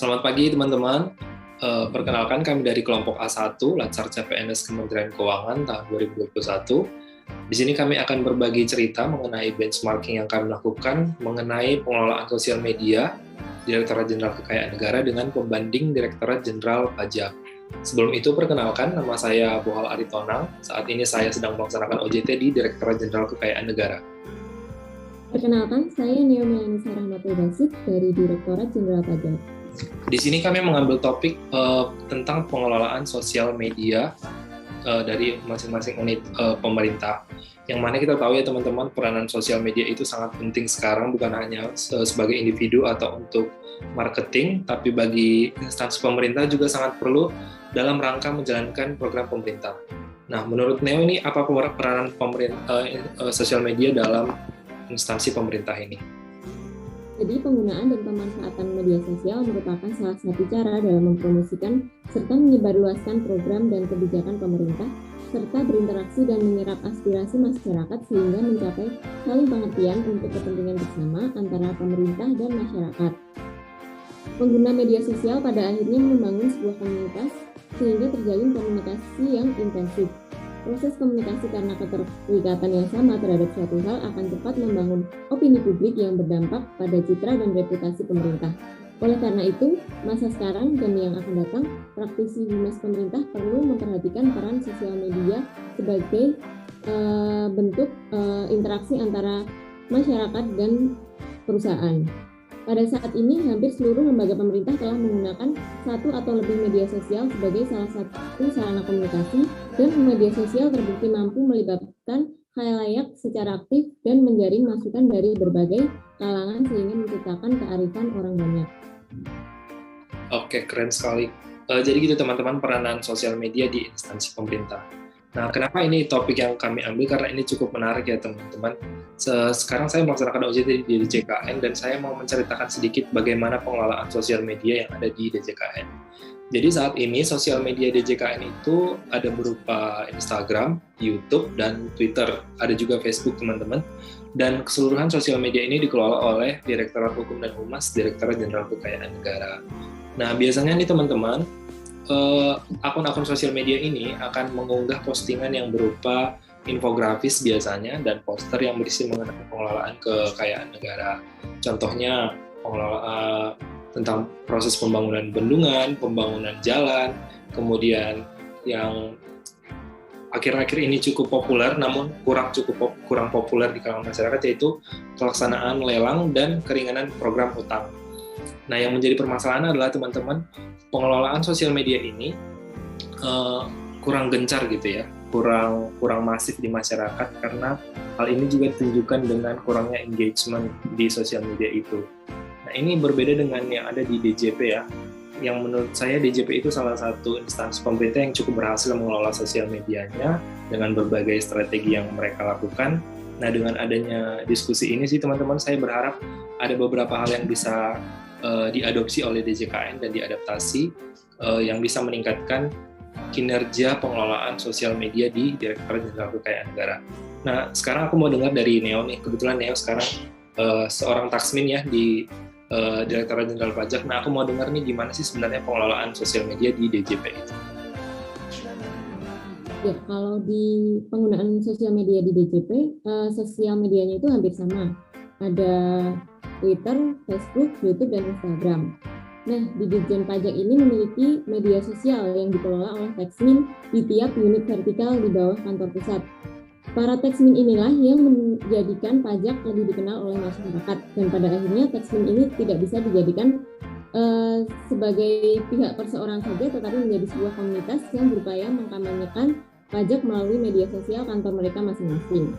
Selamat pagi teman-teman. Perkenalkan kami dari kelompok A1 Latsar CPNS Kementerian Keuangan tahun 2021. Di sini kami akan berbagi cerita mengenai benchmarking yang kami lakukan mengenai pengelolaan sosial media Direktorat Jenderal Kekayaan Negara dengan pembanding Direktorat Jenderal Pajak. Sebelum itu, perkenalkan, nama saya Bohal Aritonang. Saat ini saya sedang melaksanakan OJT di Direktorat Jenderal Kekayaan Negara. Perkenalkan, saya Neo Melani Sarahmatul Basit dari Direktorat Jenderal Pajak. Di sini kami mengambil topik tentang pengelolaan sosial media dari masing-masing unit pemerintah. Yang mana kita tahu ya teman-teman, peranan sosial media itu sangat penting sekarang, bukan hanya sebagai individu atau untuk marketing, tapi bagi instansi pemerintah juga sangat perlu dalam rangka menjalankan program pemerintah. Nah, menurut Neo ini apa peranan sosial media dalam instansi pemerintah ini? Jadi, penggunaan dan pemanfaatan media sosial merupakan salah satu cara dalam mempromosikan serta menyebarluaskan program dan kebijakan pemerintah, serta berinteraksi dan menyerap aspirasi masyarakat sehingga mencapai saling pengertian untuk kepentingan bersama antara pemerintah dan masyarakat. Pengguna media sosial pada akhirnya membangun sebuah komunitas sehingga terjalin komunikasi yang intensif. Proses komunikasi karena keterikatan yang sama terhadap suatu hal akan cepat membangun opini publik yang berdampak pada citra dan reputasi pemerintah. Oleh karena itu, masa sekarang dan yang akan datang, praktisi humas pemerintah perlu memperhatikan peran sosial media sebagai bentuk interaksi antara masyarakat dan perusahaan. Pada saat ini, hampir seluruh lembaga pemerintah telah menggunakan satu atau lebih media sosial sebagai salah satu sarana komunikasi, dan media sosial terbukti mampu melibatkan khalayak secara aktif dan menjaring masukan dari berbagai kalangan sehingga menciptakan kearifan orang banyak. Oke, keren sekali. Jadi gitu teman-teman, peranan sosial media di instansi pemerintah. Nah, kenapa ini topik yang kami ambil? Karena ini cukup menarik ya teman-teman. Sekarang saya melaksanakan OJT di DJKN dan saya mau menceritakan sedikit bagaimana pengelolaan sosial media yang ada di DJKN. Jadi saat ini sosial media DJKN itu ada berupa Instagram, YouTube, dan Twitter. Ada juga Facebook teman-teman. Dan keseluruhan sosial media ini dikelola oleh Direktorat Hukum dan Humas Direktorat Jenderal Kekayaan Negara. Nah, biasanya nih teman-teman, akun-akun sosial media ini akan mengunggah postingan yang berupa infografis biasanya dan poster yang berisi mengenai pengelolaan kekayaan negara. Contohnya pengelolaan tentang proses pembangunan bendungan, pembangunan jalan, kemudian yang akhir-akhir ini cukup populer namun kurang populer di kalangan masyarakat, yaitu pelaksanaan lelang dan keringanan program utang. Nah, yang menjadi permasalahan adalah teman-teman, pengelolaan sosial media ini kurang gencar gitu ya, kurang masif di masyarakat, karena hal ini juga ditunjukkan dengan kurangnya engagement di sosial media itu. Nah, ini berbeda dengan yang ada di DJP ya, yang menurut saya DJP itu salah satu instansi pemerintah yang cukup berhasil mengelola sosial medianya dengan berbagai strategi yang mereka lakukan. Nah, dengan adanya diskusi ini sih teman-teman, saya berharap ada beberapa hal yang bisa diadopsi oleh DJKN dan diadaptasi yang bisa meningkatkan kinerja pengelolaan sosial media di Direktorat Jenderal Kekayaan Negara. Nah, sekarang aku mau dengar dari Neo nih. Kebetulan Neo sekarang seorang taksmin ya di Direktorat Jenderal Pajak. Nah, aku mau dengar nih gimana sih sebenarnya pengelolaan sosial media di DJP itu. Ya, kalau di penggunaan sosial media di DJP, sosial medianya itu hampir sama. Ada Twitter, Facebook, YouTube, dan Instagram. Nah, di Ditjen Pajak ini memiliki media sosial yang dikelola oleh Teksmin di tiap unit vertikal di bawah kantor pusat. Para Teksmin inilah yang menjadikan pajak lebih dikenal oleh masyarakat, dan pada akhirnya Teksmin ini tidak bisa dijadikan sebagai pihak perseorangan saja, tetapi menjadi sebuah komunitas yang berupaya mengkampanyekan pajak melalui media sosial kantor mereka masing-masing.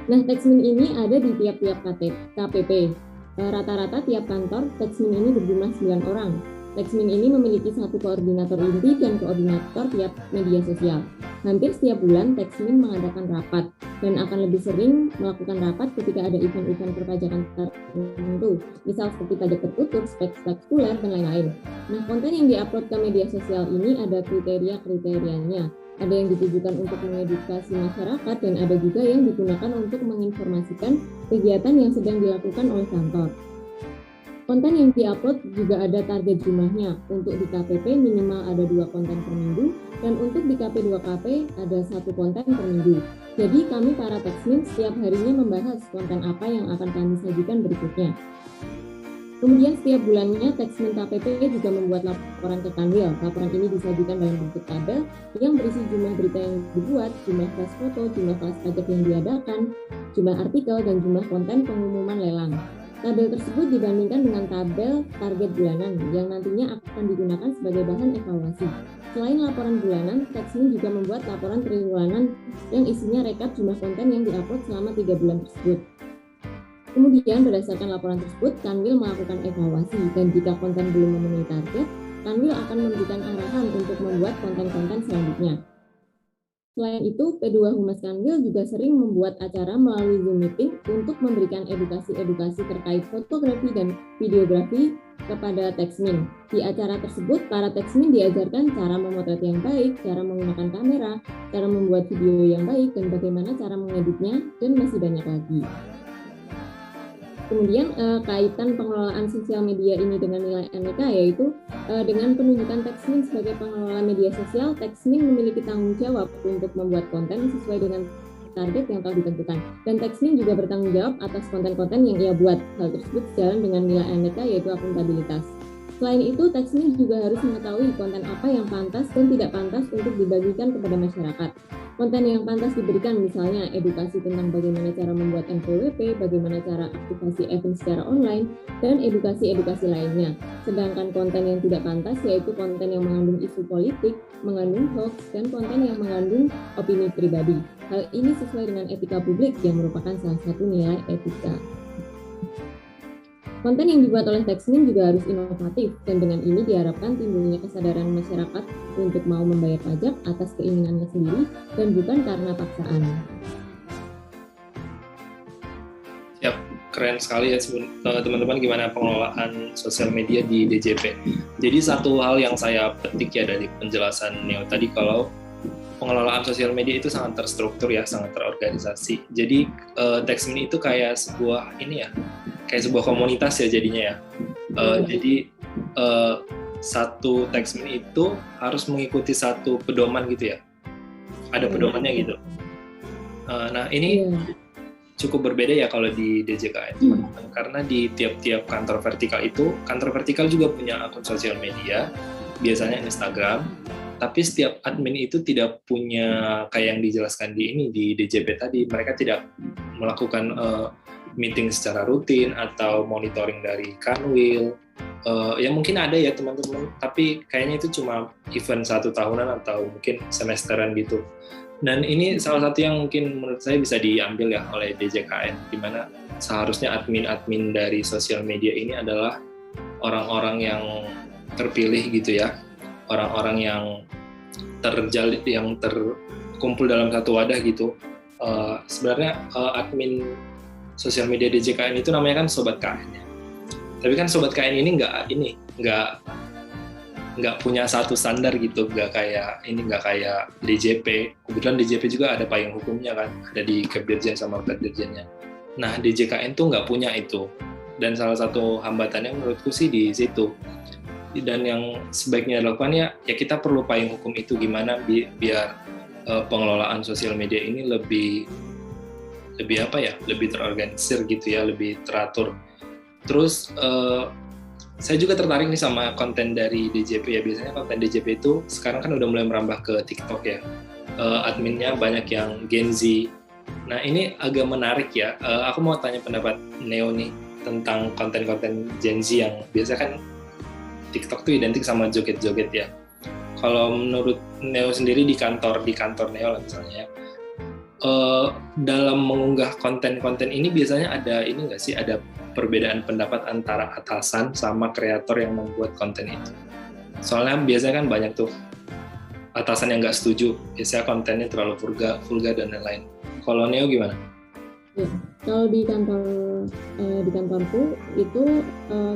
Nah, Teksmin ini ada di tiap-tiap KPP. Rata-rata tiap kantor Teksmin ini berjumlah 9 orang. Teksmin ini memiliki satu koordinator inti dan koordinator tiap media sosial. Hampir setiap bulan Teksmin mengadakan rapat dan akan lebih sering melakukan rapat ketika ada event-event perpajakan tertentu, misal seperti pajak tertutup, spektakuler, dan lain-lain. Nah, konten yang diupload ke media sosial ini ada kriteria-kriterianya. Ada yang ditujukan untuk mengedukasi masyarakat dan ada juga yang digunakan untuk menginformasikan kegiatan yang sedang dilakukan oleh kantor. Konten yang diupload juga ada target jumlahnya. Untuk di KPP minimal ada 2 konten per minggu, dan untuk di KP2KP ada 1 konten per minggu. Jadi kami para Texmin setiap harinya membahas konten apa yang akan kami sajikan berikutnya. Kemudian setiap bulannya Texmin KPP juga membuat laporan ke Kanwil. Laporan ini disajikan dalam bentuk tabel yang berisi jumlah berita yang dibuat, jumlah kelas foto, jumlah kelas pajak yang diadakan, jumlah artikel, dan jumlah konten pengumuman lelang. Tabel tersebut dibandingkan dengan tabel target bulanan yang nantinya akan digunakan sebagai bahan evaluasi. Selain laporan bulanan, Texmin juga membuat laporan triwulan yang isinya rekap jumlah konten yang diupload selama 3 bulan tersebut. Kemudian berdasarkan laporan tersebut, Kanwil melakukan evaluasi, dan jika konten belum memenuhi target, Kanwil akan memberikan arahan untuk membuat konten-konten selanjutnya. Selain itu, P2 Humas Kanwil juga sering membuat acara melalui Zoom Meeting untuk memberikan edukasi-edukasi terkait fotografi dan videografi kepada Texmin. Di acara tersebut, para Texmin diajarkan cara memotret yang baik, cara menggunakan kamera, cara membuat video yang baik, dan bagaimana cara mengeditnya, dan masih banyak lagi. Kemudian kaitan pengelolaan sosial media ini dengan nilai NEK yaitu dengan penunjukan Texmin sebagai pengelola media sosial, Texmin memiliki tanggung jawab untuk membuat konten sesuai dengan target yang telah ditentukan. Dan Texmin juga bertanggung jawab atas konten-konten yang ia buat. Hal tersebut sejalan dengan nilai NEK yaitu akuntabilitas. Selain itu, Texmin juga harus mengetahui konten apa yang pantas dan tidak pantas untuk dibagikan kepada masyarakat. Konten yang pantas diberikan misalnya edukasi tentang bagaimana cara membuat NPWP, bagaimana cara aktivasi event secara online, dan edukasi-edukasi lainnya. Sedangkan konten yang tidak pantas yaitu konten yang mengandung isu politik, mengandung hoax, dan konten yang mengandung opini pribadi. Hal ini sesuai dengan etika publik yang merupakan salah satu nilai etika. Konten yang dibuat oleh Texmin juga harus inovatif, dan dengan ini diharapkan timbulnya kesadaran masyarakat untuk mau membayar pajak atas keinginannya sendiri dan bukan karena paksaan. Siap, keren sekali ya teman-teman, gimana pengelolaan sosial media di DJP. Jadi satu hal yang saya petik ya dari penjelasan Neo tadi, kalau pengelolaan sosial media itu sangat terstruktur ya, sangat terorganisasi. Jadi Texmin itu kayak sebuah kayak sebuah komunitas ya jadinya ya. Jadi satu Texmin itu harus mengikuti satu pedoman gitu ya. Ada pedomannya gitu. Nah ini cukup berbeda ya kalau di DJKN teman-teman, karena di tiap-tiap kantor vertikal juga punya akun sosial media, biasanya Instagram. Tapi setiap admin itu tidak punya kayak yang dijelaskan di DJP tadi. Mereka tidak melakukan meeting secara rutin atau monitoring dari Kanwil. Ya mungkin ada ya teman-teman, tapi kayaknya itu cuma event 1 tahunan atau mungkin semesteran gitu. Dan ini salah satu yang mungkin menurut saya bisa diambil ya oleh DJKN, di mana seharusnya admin-admin dari sosial media ini adalah orang-orang yang terpilih gitu ya, orang-orang yang terkumpul dalam satu wadah gitu. Sebenarnya admin sosial media DJKN itu namanya kan Sobat KN ya. Tapi kan Sobat KN ini nggak punya satu standar gitu, nggak kayak DJP. Kebetulan DJP juga ada payung hukumnya kan, ada di Kepdirjen sama Kepdirjennya. Nah DJKN tuh nggak punya itu, dan salah satu hambatannya menurutku sih di situ. Dan yang sebaiknya dilakukan ya kita perlu payung hukum itu, gimana biar pengelolaan sosial media ini lebih terorganisir gitu ya, lebih teratur. Terus saya juga tertarik nih sama konten dari DJP ya. Biasanya konten DJP itu sekarang kan udah mulai merambah ke TikTok ya. Adminnya banyak yang Gen Z. Nah ini agak menarik ya. Aku mau tanya pendapat Neo nih tentang konten-konten Gen Z yang biasa kan TikTok tuh identik sama joget-joget ya. Kalau menurut Neo sendiri di kantor Neo lah misalnya, dalam mengunggah konten-konten ini biasanya ada perbedaan pendapat antara atasan sama kreator yang membuat konten itu. Soalnya biasanya kan banyak tuh atasan yang nggak setuju, biasanya kontennya terlalu vulgar dan lain-lain. Kalau Neo gimana? Ya, kalau di kantorku itu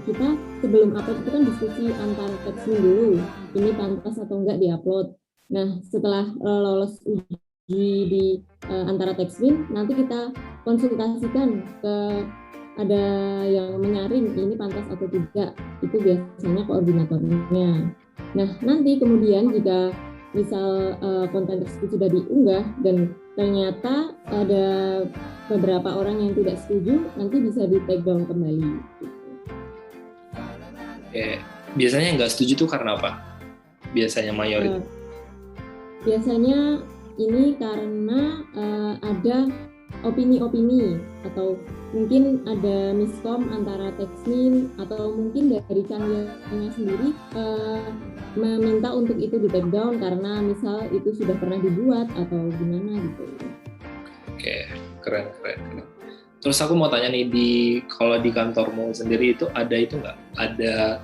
kita sebelum upload itu kan diskusi antar Texmin dulu, ini pantas atau enggak diupload. Nah setelah lolos uji di antara Texmin, nanti kita konsultasikan ke ada yang menyaring ini pantas atau tidak, itu biasanya koordinatornya. Nah, nanti kemudian jika misal konten tersebut sudah diunggah dan ternyata ada beberapa orang yang tidak setuju, nanti bisa di take down kembali. Biasanya nggak setuju tuh karena apa? Biasanya mayoritas. Biasanya ini karena ada opini-opini atau mungkin ada miskom antara Textmin atau mungkin dari channelnya sendiri meminta untuk itu di take down karena misal itu sudah pernah dibuat atau gimana gitu. Oke, keren. Terus aku mau tanya nih, kalau di kantormu sendiri itu ada nggak? Ada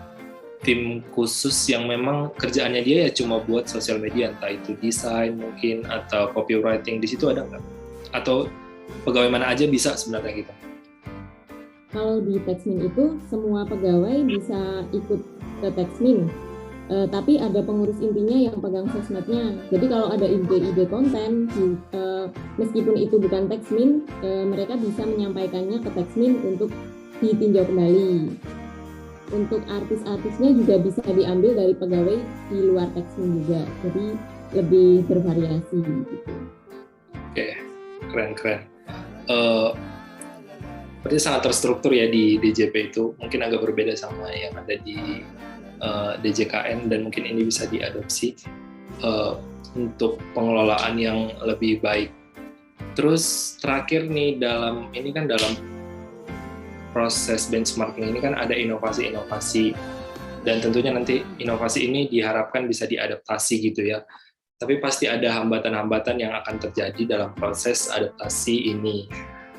tim khusus yang memang kerjaannya dia ya cuma buat sosial media, entah itu desain mungkin atau copywriting, di situ ada nggak? Atau pegawai mana aja bisa sebenarnya gitu? Kalau di Textmin itu semua pegawai bisa ikut ke Textmin, tapi ada pengurus intinya yang pegang sosmednya. Jadi kalau ada ide-ide konten, meskipun itu bukan Textmin, mereka bisa menyampaikannya ke Textmin untuk ditinjau kembali. Untuk artis-artisnya juga bisa diambil dari pegawai di luar Textmin juga. Jadi lebih bervariasi gitu. Oke, keren. Berarti sangat terstruktur ya di DJP itu, mungkin agak berbeda sama yang ada di DJKN, dan mungkin ini bisa diadopsi untuk pengelolaan yang lebih baik. Terus terakhir nih, dalam proses benchmarking ini kan ada inovasi-inovasi, dan tentunya nanti inovasi ini diharapkan bisa diadaptasi gitu ya. Tapi pasti ada hambatan-hambatan yang akan terjadi dalam proses adaptasi ini.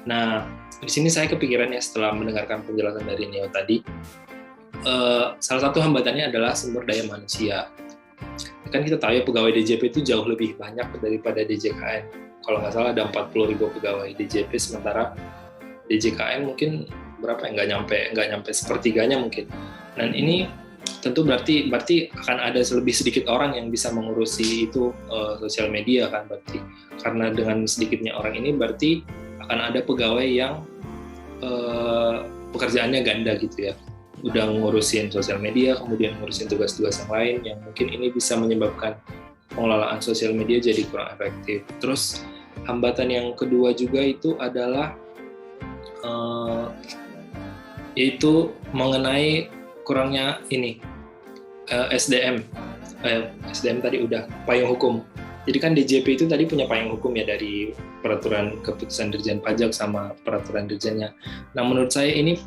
Nah, di sini saya kepikiran ya setelah mendengarkan penjelasan dari Neo tadi, salah satu hambatannya adalah sumber daya manusia. Kan kita tahu ya pegawai DJP itu jauh lebih banyak daripada DJKN. Kalau nggak salah ada 40.000 pegawai DJP, sementara DJKN mungkin berapa ya, nggak nyampe sepertiganya mungkin. Dan ini tentu berarti akan ada lebih sedikit orang yang bisa mengurusi itu sosial media kan, berarti karena dengan sedikitnya orang ini berarti akan ada pegawai yang pekerjaannya ganda gitu ya, udah ngurusin sosial media, kemudian ngurusin tugas-tugas yang lain, yang mungkin ini bisa menyebabkan pengelolaan sosial media jadi kurang efektif. Terus hambatan yang kedua juga itu adalah yaitu mengenai kurangnya ini SDM tadi udah, payung hukum. Jadi kan DJP itu tadi punya payung hukum ya, dari peraturan keputusan Dirjen Pajak sama peraturan dirjennya. Nah, menurut saya ini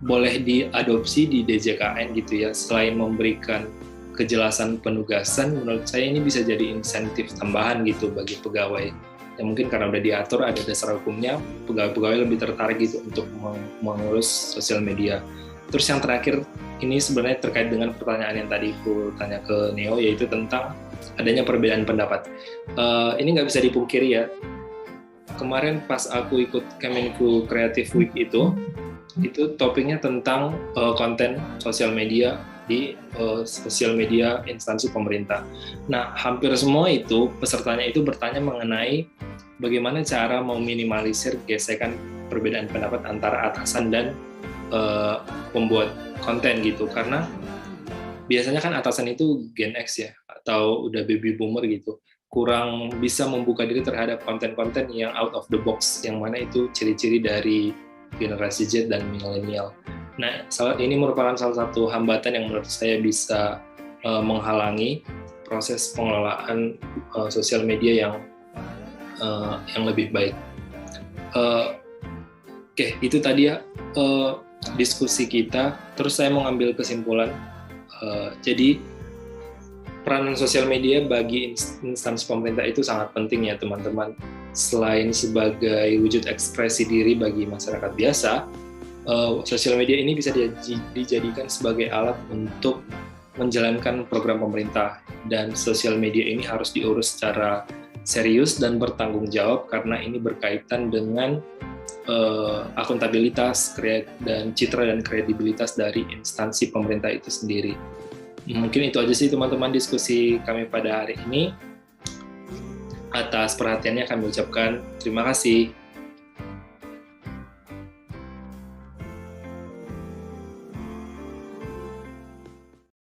boleh diadopsi di DJKN gitu ya. Selain memberikan kejelasan penugasan, menurut saya ini bisa jadi insentif tambahan gitu bagi pegawai. Ya mungkin karena udah diatur, ada dasar hukumnya, pegawai-pegawai lebih tertarik gitu untuk mengurus sosial media. Terus yang terakhir, ini sebenarnya terkait dengan pertanyaan yang tadi aku tanya ke Neo, yaitu tentang adanya perbedaan pendapat. Ini nggak bisa dipungkiri ya. Kemarin pas aku ikut Kemenku Creative Week itu topiknya tentang konten sosial media di sosial media instansi pemerintah. Nah, hampir semua itu pesertanya itu bertanya mengenai bagaimana cara meminimalisir gesekan perbedaan pendapat antara atasan dan pembuat konten gitu, karena biasanya kan atasan itu Gen X ya, atau udah baby boomer gitu, kurang bisa membuka diri terhadap konten-konten yang out of the box, yang mana itu ciri-ciri dari generasi Z dan milenial. Nah, ini merupakan salah satu hambatan yang menurut saya bisa menghalangi proses pengelolaan sosial media yang lebih baik. Oke, itu tadi ya diskusi kita. Terus saya mau ngambil kesimpulan. Jadi peranan sosial media bagi instansi pemerintah itu sangat penting ya teman-teman. Selain sebagai wujud ekspresi diri bagi masyarakat biasa, sosial media ini bisa dijadikan sebagai alat untuk menjalankan program pemerintah, dan sosial media ini harus diurus secara serius dan bertanggung jawab karena ini berkaitan dengan akuntabilitas dan citra dan kredibilitas dari instansi pemerintah itu sendiri. Mungkin itu aja sih teman-teman diskusi kami pada hari ini. Atas perhatiannya kami ucapkan terima kasih.